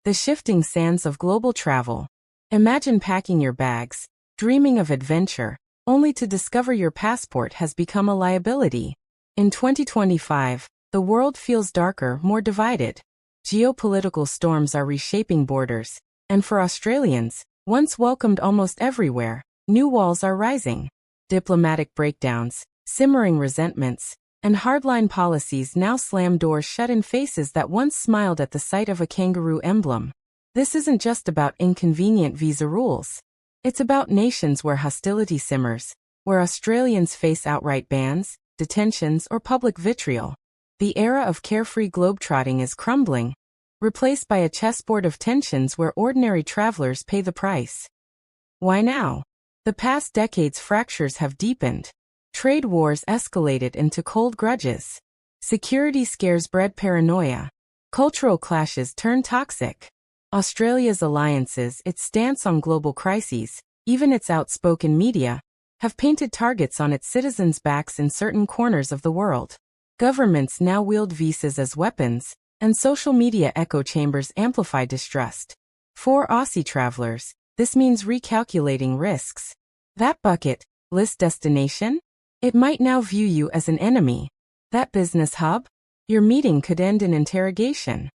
The shifting sands of global travel. Imagine packing your bags, dreaming of adventure, only to discover your passport has become a liability. In 2025, the world feels darker, more divided. Geopolitical storms are reshaping borders, and for Australians, once welcomed almost everywhere, new walls are rising. Diplomatic breakdowns, simmering resentments, and hardline policies now slam doors shut in faces that once smiled at the sight of a kangaroo emblem. This isn't just about inconvenient visa rules. It's about nations where hostility simmers, where Australians face outright bans, detentions, or public vitriol. The era of carefree globetrotting is crumbling, replaced by a chessboard of tensions where ordinary travelers pay the price. Why now? The past decade's fractures have deepened. Trade wars escalated into cold grudges. Security scares bred paranoia. Cultural clashes turned toxic. Australia's alliances, its stance on global crises, even its outspoken media, have painted targets on its citizens' backs in certain corners of the world. Governments now wield visas as weapons, and social media echo chambers amplify distrust. For Aussie travelers, this means recalculating risks. That bucket list destination? It might now view you as an enemy. That business hub? Your meeting could end in interrogation.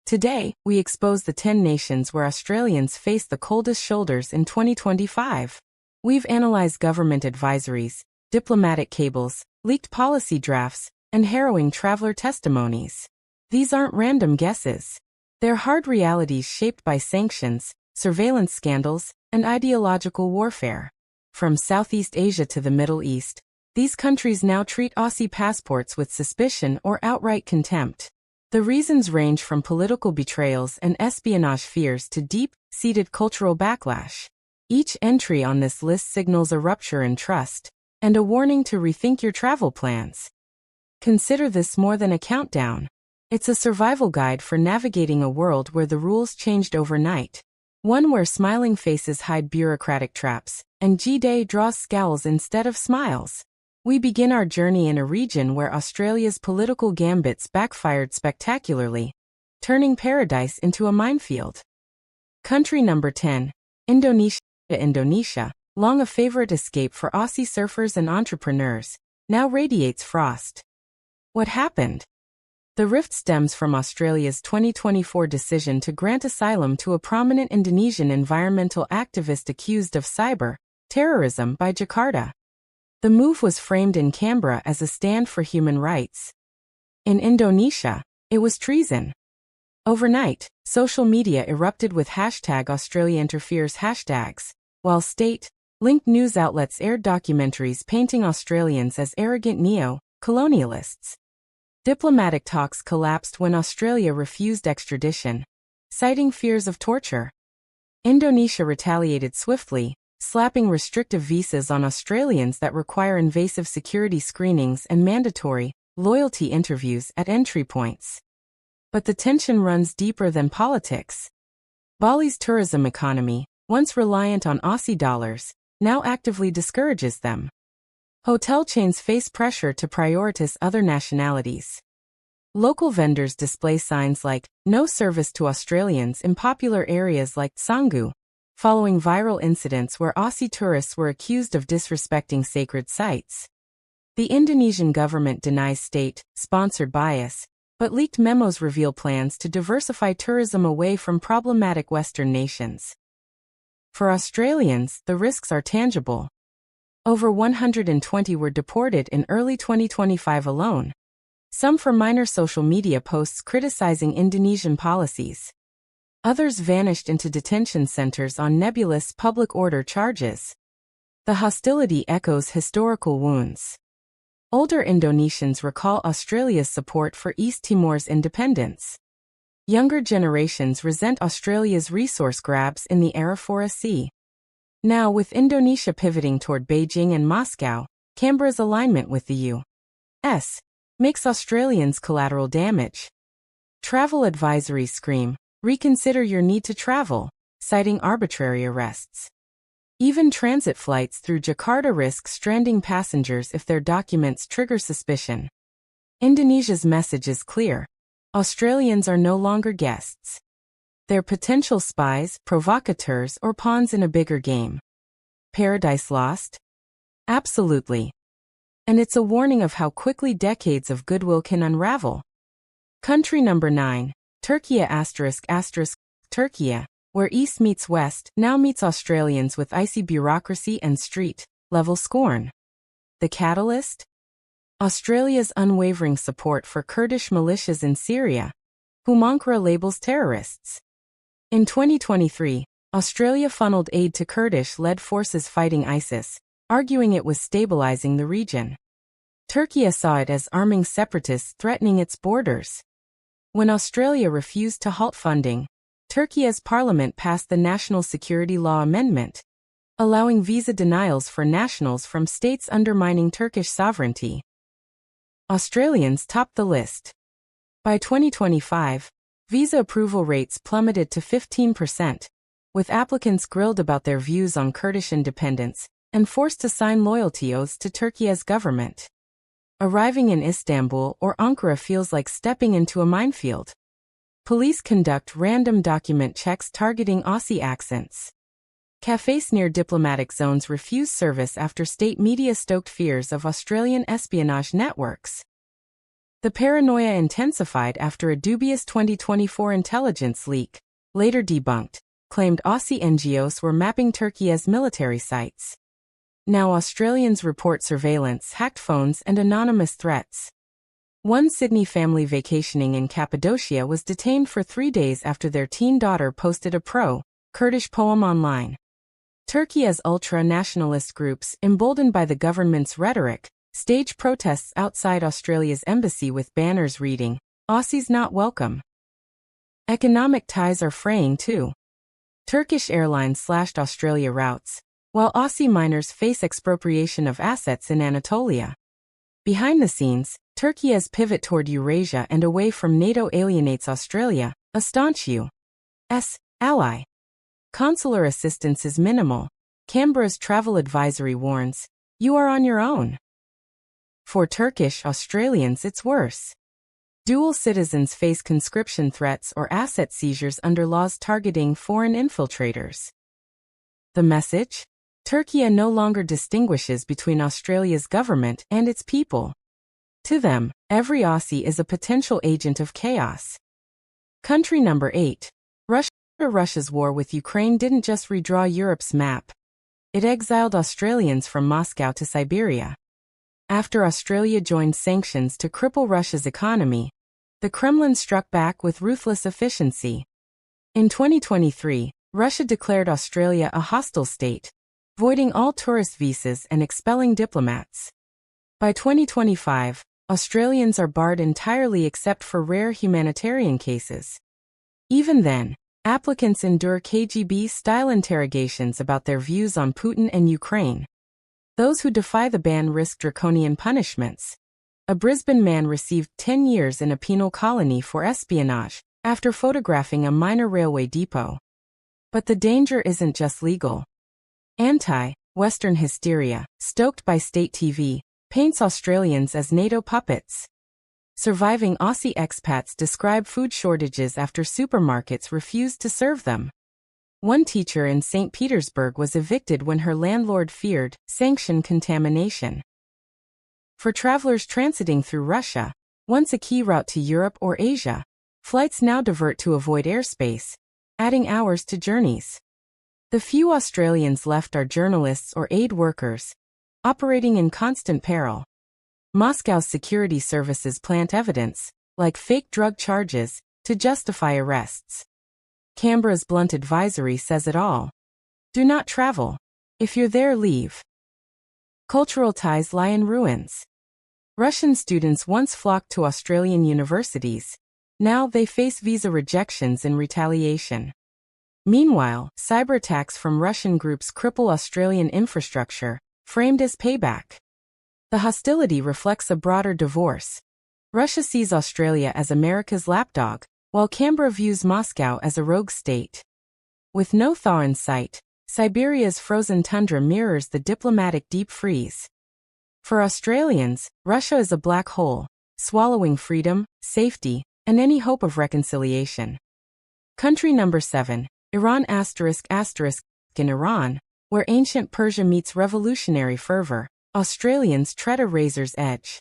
Today, we expose the 10 nations where Australians face the coldest shoulders in 2025. We've analyzed government advisories, diplomatic cables, leaked policy drafts, and harrowing traveler testimonies. These aren't random guesses. They're hard realities shaped by sanctions, surveillance scandals, and ideological warfare. From Southeast Asia to the Middle East, these countries now treat Aussie passports with suspicion or outright contempt. The reasons range from political betrayals and espionage fears to deep-seated cultural backlash. Each entry on this list signals a rupture in trust, and a warning to rethink your travel plans. Consider this more than a countdown. It's a survival guide for navigating a world where the rules changed overnight. One where smiling faces hide bureaucratic traps, and G-Day draws scowls instead of smiles. We begin our journey in a region where Australia's political gambits backfired spectacularly, turning paradise into a minefield. Country number 10. Indonesia. Indonesia, long a favorite escape for Aussie surfers and entrepreneurs, now radiates frost. What happened? The rift stems from Australia's 2024 decision to grant asylum to a prominent Indonesian environmental activist accused of cyber terrorism by Jakarta. The move was framed in Canberra as a stand for human rights. In Indonesia, it was treason. Overnight, social media erupted with #AustraliaInterferes hashtags, while state-linked news outlets aired documentaries painting Australians as arrogant neo-colonialists. Diplomatic talks collapsed when Australia refused extradition, citing fears of torture. Indonesia retaliated swiftly, slapping restrictive visas on Australians that require invasive security screenings and mandatory loyalty interviews at entry points. But the tension runs deeper than politics. Bali's tourism economy, once reliant on Aussie dollars, now actively discourages them. Hotel chains face pressure to prioritize other nationalities. Local vendors display signs like, "No service to Australians" in popular areas like Canggu, following viral incidents where Aussie tourists were accused of disrespecting sacred sites. The Indonesian government denies state-sponsored bias, but leaked memos reveal plans to diversify tourism away from problematic Western nations. For Australians, the risks are tangible. Over 120 were deported in early 2025 alone, some for minor social media posts criticizing Indonesian policies. Others vanished into detention centers on nebulous public order charges. The hostility echoes historical wounds. Older Indonesians recall Australia's support for East Timor's independence. Younger generations resent Australia's resource grabs in the Arafura Sea. Now, with Indonesia pivoting toward Beijing and Moscow, Canberra's alignment with the U.S. makes Australians collateral damage. Travel advisories scream, "Reconsider your need to travel," citing arbitrary arrests. Even transit flights through Jakarta risk stranding passengers if their documents trigger suspicion. Indonesia's message is clear. Australians are no longer guests. They're potential spies, provocateurs, or pawns in a bigger game. Paradise lost? Absolutely. And it's a warning of how quickly decades of goodwill can unravel. Country number 9. Turkey ***. Turkey, where East meets West, now meets Australians with icy bureaucracy and street-level scorn. The catalyst? Australia's unwavering support for Kurdish militias in Syria, whom Ankara labels terrorists. In 2023, Australia funneled aid to Kurdish-led forces fighting ISIS, arguing it was stabilizing the region. Turkey saw it as arming separatists threatening its borders. When Australia refused to halt funding, Turkey's parliament passed the National Security Law Amendment, allowing visa denials for nationals from states undermining Turkish sovereignty. Australians topped the list. By 2025, visa approval rates plummeted to 15%, with applicants grilled about their views on Kurdish independence and forced to sign loyalty oaths to Turkey's government. Arriving in Istanbul or Ankara feels like stepping into a minefield. Police conduct random document checks targeting Aussie accents. Cafes near diplomatic zones refuse service after state media stoked fears of Australian espionage networks. The paranoia intensified after a dubious 2024 intelligence leak, later debunked, claimed Aussie NGOs were mapping Turkey's military sites. Now Australians report surveillance, hacked phones, and anonymous threats. One Sydney family vacationing in Cappadocia was detained for 3 days after their teen daughter posted a pro-Kurdish poem online. Turkey's ultra-nationalist groups, emboldened by the government's rhetoric, staged protests outside Australia's embassy with banners reading, "Aussies not welcome." Economic ties are fraying too. Turkish Airlines slashed Australia routes, while Aussie miners face expropriation of assets in Anatolia. Behind the scenes, Turkey's pivot toward Eurasia and away from NATO alienates Australia, a staunch U.S. ally. Consular assistance is minimal. Canberra's travel advisory warns, "You are on your own." For Turkish Australians, it's worse. Dual citizens face conscription threats or asset seizures under laws targeting foreign infiltrators. The message? Turkey no longer distinguishes between Australia's government and its people. To them, every Aussie is a potential agent of chaos. Country number 8. Russia's war with Ukraine didn't just redraw Europe's map. It exiled Australians from Moscow to Siberia. After Australia joined sanctions to cripple Russia's economy, the Kremlin struck back with ruthless efficiency. In 2023, Russia declared Australia a hostile state, voiding all tourist visas and expelling diplomats. By 2025, Australians are barred entirely except for rare humanitarian cases. Even then, applicants endure KGB-style interrogations about their views on Putin and Ukraine. Those who defy the ban risk draconian punishments. A Brisbane man received 10 years in a penal colony for espionage after photographing a minor railway depot. But the danger isn't just legal. Anti-Western hysteria, stoked by state TV, paints Australians as NATO puppets. Surviving Aussie expats describe food shortages after supermarkets refused to serve them. One teacher in St. Petersburg was evicted when her landlord feared sanction contamination. For travelers transiting through Russia, once a key route to Europe or Asia, flights now divert to avoid airspace, adding hours to journeys. The few Australians left are journalists or aid workers, operating in constant peril. Moscow's security services plant evidence, like fake drug charges, to justify arrests. Canberra's blunt advisory says it all. Do not travel. If you're there, leave. Cultural ties lie in ruins. Russian students once flocked to Australian universities. Now they face visa rejections in retaliation. Meanwhile, cyber attacks from Russian groups cripple Australian infrastructure, framed as payback. The hostility reflects a broader divorce. Russia sees Australia as America's lapdog, while Canberra views Moscow as a rogue state. With no thaw in sight, Siberia's frozen tundra mirrors the diplomatic deep freeze. For Australians, Russia is a black hole, swallowing freedom, safety, and any hope of reconciliation. Country number 7. Iran ****. In Iran, where ancient Persia meets revolutionary fervor, Australians tread a razor's edge.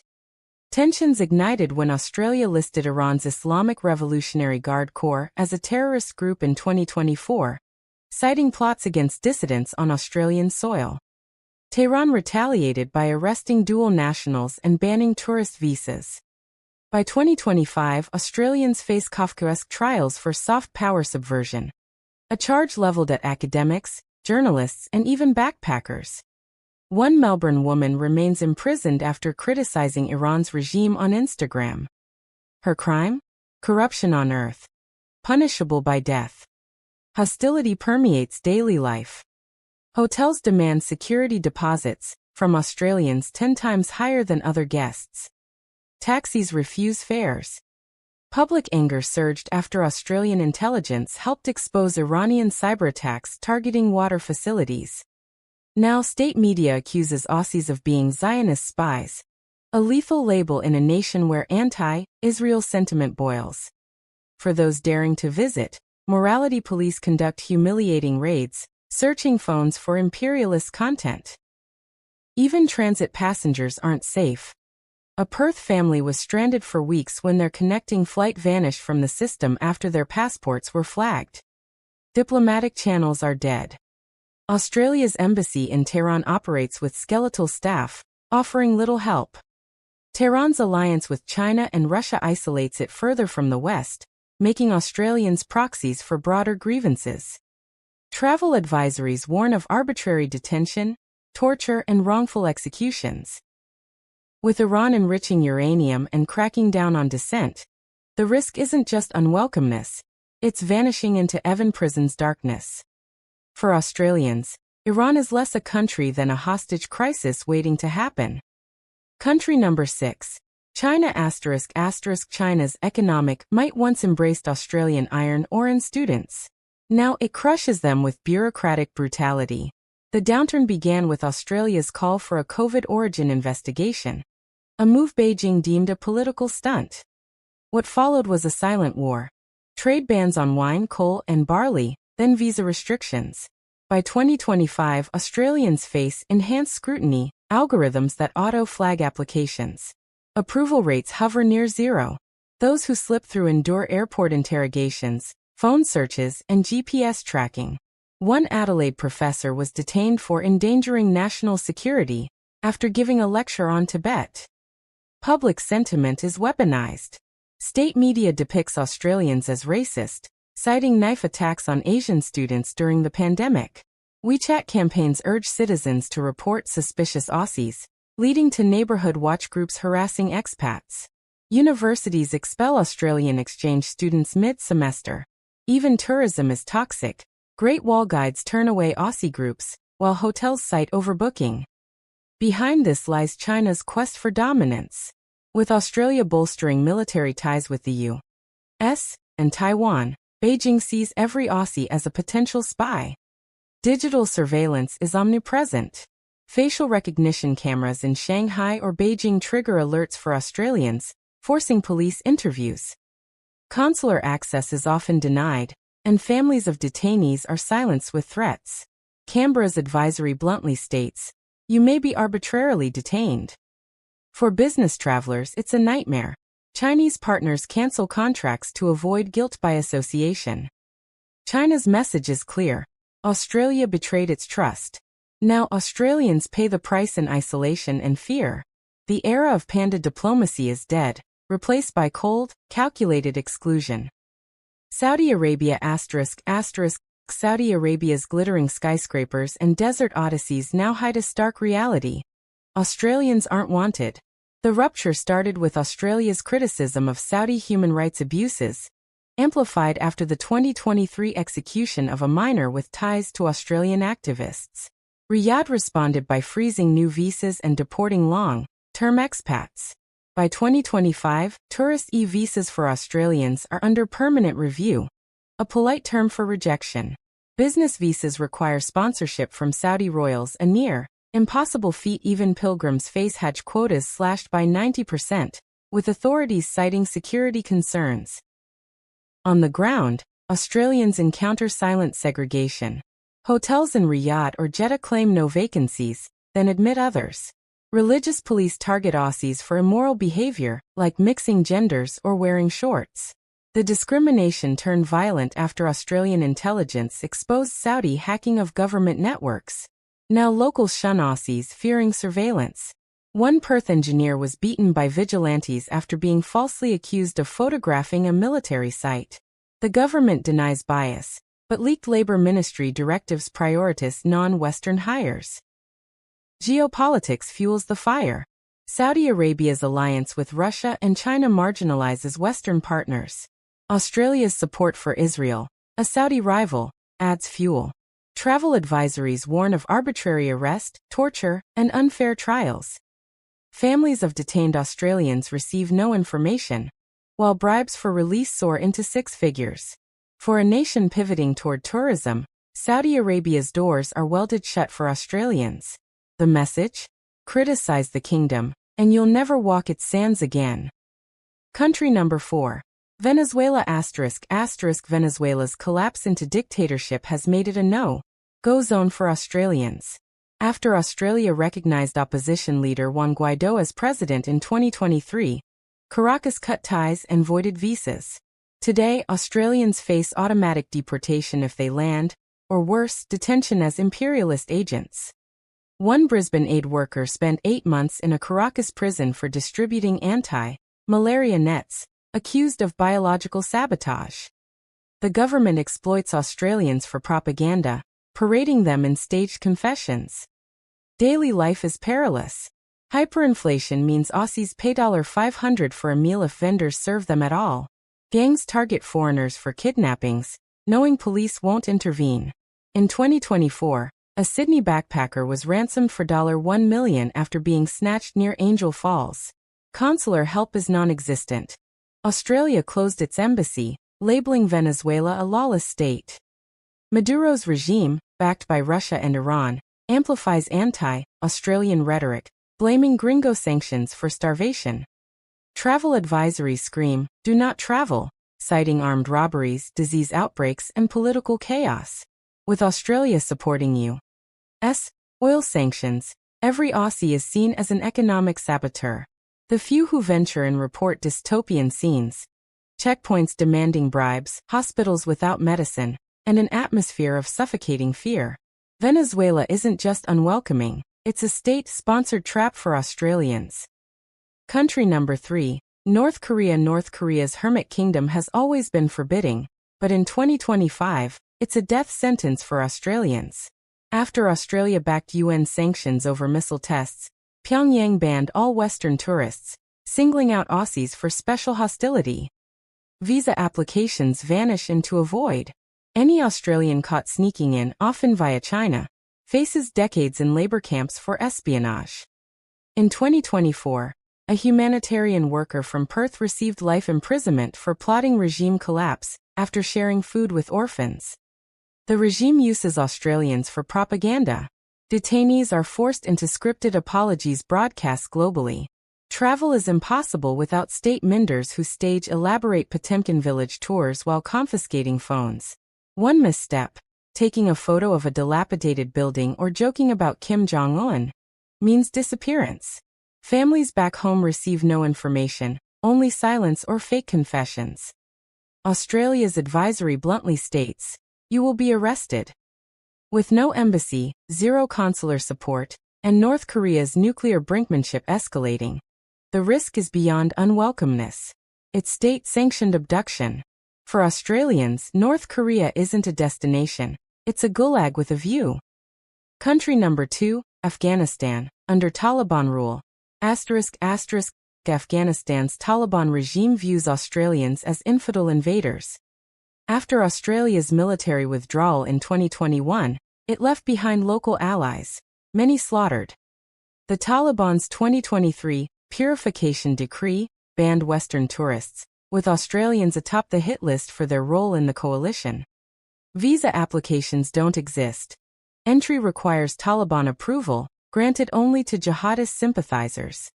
Tensions ignited when Australia listed Iran's Islamic Revolutionary Guard Corps as a terrorist group in 2024, citing plots against dissidents on Australian soil. Tehran retaliated by arresting dual nationals and banning tourist visas. By 2025, Australians face Kafkaesque trials for soft power subversion, a charge leveled at academics, journalists, and even backpackers. One Melbourne woman remains imprisoned after criticizing Iran's regime on Instagram. Her crime? Corruption on earth. Punishable by death. Hostility permeates daily life. Hotels demand security deposits from Australians 10 times higher than other guests. Taxis refuse fares. Public anger surged after Australian intelligence helped expose Iranian cyberattacks targeting water facilities. Now state media accuses Aussies of being Zionist spies, a lethal label in a nation where anti-Israel sentiment boils. For those daring to visit, morality police conduct humiliating raids, searching phones for imperialist content. Even transit passengers aren't safe. A Perth family was stranded for weeks when their connecting flight vanished from the system after their passports were flagged. Diplomatic channels are dead. Australia's embassy in Tehran operates with skeletal staff, offering little help. Tehran's alliance with China and Russia isolates it further from the West, making Australians proxies for broader grievances. Travel advisories warn of arbitrary detention, torture, and wrongful executions. With Iran enriching uranium and cracking down on dissent, the risk isn't just unwelcomeness, it's vanishing into Evin prison's darkness. For Australians, Iran is less a country than a hostage crisis waiting to happen. Country number 6. China ***. China's economic might once embraced Australian iron ore students. Now it crushes them with bureaucratic brutality. The downturn began with Australia's call for a COVID origin investigation, a move Beijing deemed a political stunt. What followed was a silent war. Trade bans on wine, coal, and barley, then visa restrictions. By 2025, Australians face enhanced scrutiny, algorithms that auto-flag applications. Approval rates hover near zero. Those who slip through endure airport interrogations, phone searches, and GPS tracking. One Adelaide professor was detained for endangering national security after giving a lecture on Tibet. Public sentiment is weaponized. State media depicts Australians as racist, citing knife attacks on Asian students during the pandemic. WeChat campaigns urge citizens to report suspicious Aussies, leading to neighborhood watch groups harassing expats. Universities expel Australian exchange students mid-semester. Even tourism is toxic. Great Wall guides turn away Aussie groups, while hotels cite overbooking. Behind this lies China's quest for dominance. With Australia bolstering military ties with the U.S. and Taiwan, Beijing sees every Aussie as a potential spy. Digital surveillance is omnipresent. Facial recognition cameras in Shanghai or Beijing trigger alerts for Australians, forcing police interviews. Consular access is often denied, and families of detainees are silenced with threats. Canberra's advisory bluntly states, "You may be arbitrarily detained." For business travelers, it's a nightmare. Chinese partners cancel contracts to avoid guilt by association. China's message is clear. Australia betrayed its trust. Now Australians pay the price in isolation and fear. The era of panda diplomacy is dead, replaced by cold, calculated exclusion. Saudi Arabia ***. Saudi Arabia's glittering skyscrapers and desert odysseys now hide a stark reality. Australians aren't wanted. The rupture started with Australia's criticism of Saudi human rights abuses, amplified after the 2023 execution of a minor with ties to Australian activists. Riyadh responded by freezing new visas and deporting long-term expats. By 2025, tourist e-visas for Australians are under permanent review, a polite term for rejection. Business visas require sponsorship from Saudi royals, a near impossible feat. Even pilgrims face Hajj quotas slashed by 90%, with authorities citing security concerns. On the ground, Australians encounter silent segregation. Hotels in Riyadh or Jeddah claim no vacancies, then admit others. Religious police target Aussies for immoral behavior, like mixing genders or wearing shorts. The discrimination turned violent after Australian intelligence exposed Saudi hacking of government networks. Now locals shun Aussies, fearing surveillance. One Perth engineer was beaten by vigilantes after being falsely accused of photographing a military site. The government denies bias, but leaked Labour Ministry directives prioritize non-Western hires. Geopolitics fuels the fire. Saudi Arabia's alliance with Russia and China marginalizes Western partners. Australia's support for Israel, a Saudi rival, adds fuel. Travel advisories warn of arbitrary arrest, torture, and unfair trials. Families of detained Australians receive no information, while bribes for release soar into six figures. For a nation pivoting toward tourism, Saudi Arabia's doors are welded shut for Australians. The message? Criticize the kingdom, and you'll never walk its sands again. Country number 4. Venezuela ***. Venezuela's collapse into dictatorship has made it a no-go zone for Australians. After Australia recognized opposition leader Juan Guaidó as president in 2023, Caracas cut ties and voided visas. Today, Australians face automatic deportation if they land, or worse, detention as imperialist agents. One Brisbane aid worker spent 8 months in a Caracas prison for distributing anti-malaria nets, accused of biological sabotage. The government exploits Australians for propaganda, parading them in staged confessions. Daily life is perilous. Hyperinflation means Aussies pay $500 for a meal if vendors serve them at all. Gangs target foreigners for kidnappings, knowing police won't intervene. In 2024, a Sydney backpacker was ransomed for $1 million after being snatched near Angel Falls. Consular help is non-existent. Australia closed its embassy, labeling Venezuela a lawless state. Maduro's regime, backed by Russia and Iran, amplifies anti-Australian rhetoric, blaming gringo sanctions for starvation. Travel advisories scream, "Do not travel," citing armed robberies, disease outbreaks, and political chaos. With Australia supporting U.S. oil sanctions, every Aussie is seen as an economic saboteur. The few who venture and report dystopian scenes, checkpoints demanding bribes, hospitals without medicine, and an atmosphere of suffocating fear. Venezuela isn't just unwelcoming, it's a state-sponsored trap for Australians. Country number 3. North Korea. North Korea's hermit kingdom has always been forbidding, but in 2025, it's a death sentence for Australians. After Australia backed UN sanctions over missile tests, Pyongyang banned all Western tourists, singling out Aussies for special hostility. Visa applications vanish into a void. Any Australian caught sneaking in, often via China, faces decades in labor camps for espionage. In 2024, a humanitarian worker from Perth received life imprisonment for plotting regime collapse after sharing food with orphans. The regime uses Australians for propaganda. Detainees are forced into scripted apologies broadcast globally. Travel is impossible without state minders who stage elaborate Potemkin village tours while confiscating phones. One misstep, taking a photo of a dilapidated building or joking about Kim Jong-un, means disappearance. Families back home receive no information, only silence or fake confessions. Australia's advisory bluntly states, "You will be arrested." With no embassy, zero consular support, and North Korea's nuclear brinkmanship escalating, the risk is beyond unwelcomeness. It's state-sanctioned abduction. For Australians, North Korea isn't a destination, it's a gulag with a view. Country number 2, Afghanistan, under Taliban rule. Afghanistan's Taliban regime views Australians as infidel invaders. After Australia's military withdrawal in 2021, it left behind local allies, many slaughtered. The Taliban's 2023 purification decree banned Western tourists, with Australians atop the hit list for their role in the coalition. Visa applications don't exist. Entry requires Taliban approval, granted only to jihadist sympathizers.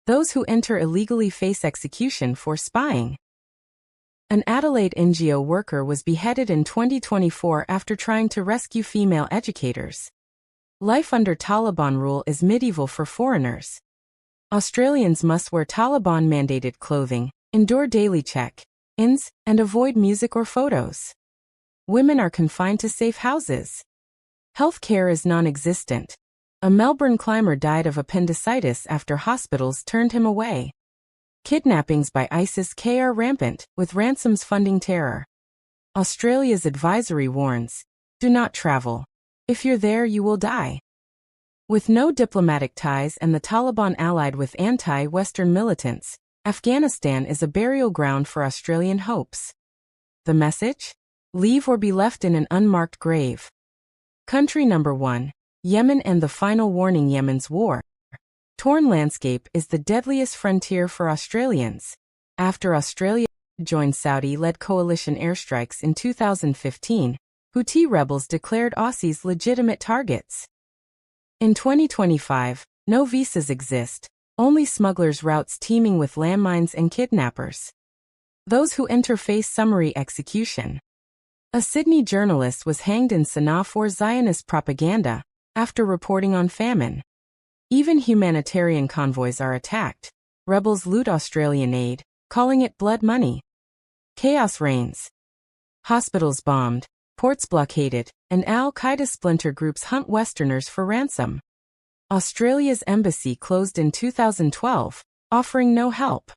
Those who enter illegally face execution for spying. An Adelaide NGO worker was beheaded in 2024 after trying to rescue female educators. Life under Taliban rule is medieval for foreigners. Australians must wear Taliban-mandated clothing, endure daily check-ins, and avoid music or photos. Women are confined to safe houses. Healthcare is non-existent. A Melbourne climber died of appendicitis after hospitals turned him away. Kidnappings by ISIS-K are rampant, with ransoms funding terror. Australia's advisory warns, do not travel. If you're there, you will die. With no diplomatic ties and the Taliban allied with anti-Western militants, Afghanistan is a burial ground for Australian hopes. The message? Leave or be left in an unmarked grave. Country number 1. Yemen and the final warning: Yemen's war. Torn landscape is the deadliest frontier for Australians. After Australia joined Saudi-led coalition airstrikes in 2015, Houthi rebels declared Aussies legitimate targets. In 2025, no visas exist, only smugglers' routes teeming with landmines and kidnappers. Those who enter face summary execution. A Sydney journalist was hanged in Sana'a for Zionist propaganda after reporting on famine. Even humanitarian convoys are attacked. Rebels loot Australian aid, calling it blood money. Chaos reigns. Hospitals bombed, ports blockaded, and al-Qaeda splinter groups hunt Westerners for ransom. Australia's embassy closed in 2012, offering no help.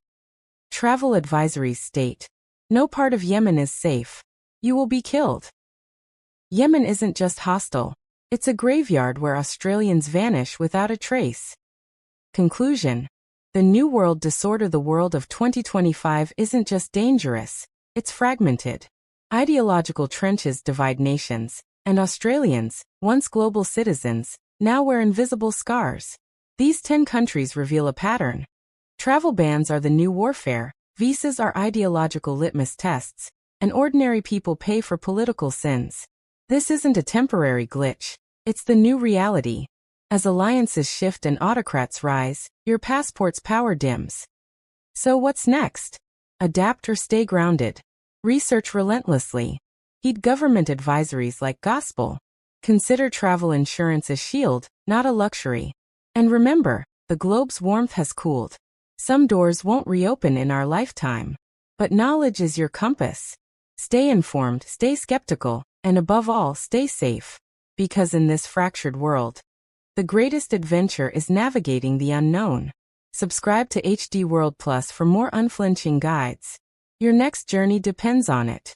Travel advisories state, no part of Yemen is safe. You will be killed. Yemen isn't just hostile. It's a graveyard where Australians vanish without a trace. Conclusion. The New World Disorder: the world of 2025 isn't just dangerous, it's fragmented. Ideological trenches divide nations, and Australians, once global citizens, now wear invisible scars. These 10 countries reveal a pattern. Travel bans are the new warfare, visas are ideological litmus tests, and ordinary people pay for political sins. This isn't a temporary glitch. It's the new reality. As alliances shift and autocrats rise, your passport's power dims. So what's next? Adapt or stay grounded. Research relentlessly. Heed government advisories like gospel. Consider travel insurance a shield, not a luxury. And remember, the globe's warmth has cooled. Some doors won't reopen in our lifetime. But knowledge is your compass. Stay informed, stay skeptical, and above all, stay safe. Because in this fractured world, the greatest adventure is navigating the unknown. Subscribe to HD World Plus for more unflinching guides. Your next journey depends on it.